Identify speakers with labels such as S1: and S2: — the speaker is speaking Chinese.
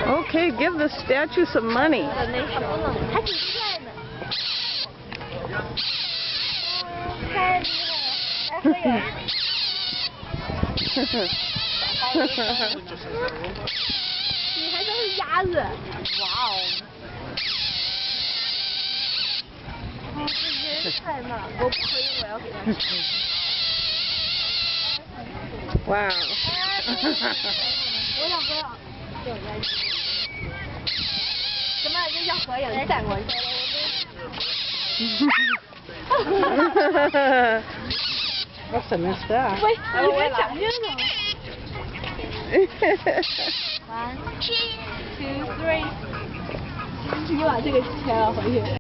S1: Okay, give the statue some money.
S2: 你还真是鸭子！哇哦！啊，这真太慢，我不可以，我要给他吃。
S1: 哇！
S2: 我想不要。什么？就像合影带过去。
S1: What's the next step?
S2: 喂，你别讲这个。1, 2, 3。你把这个牵了回去。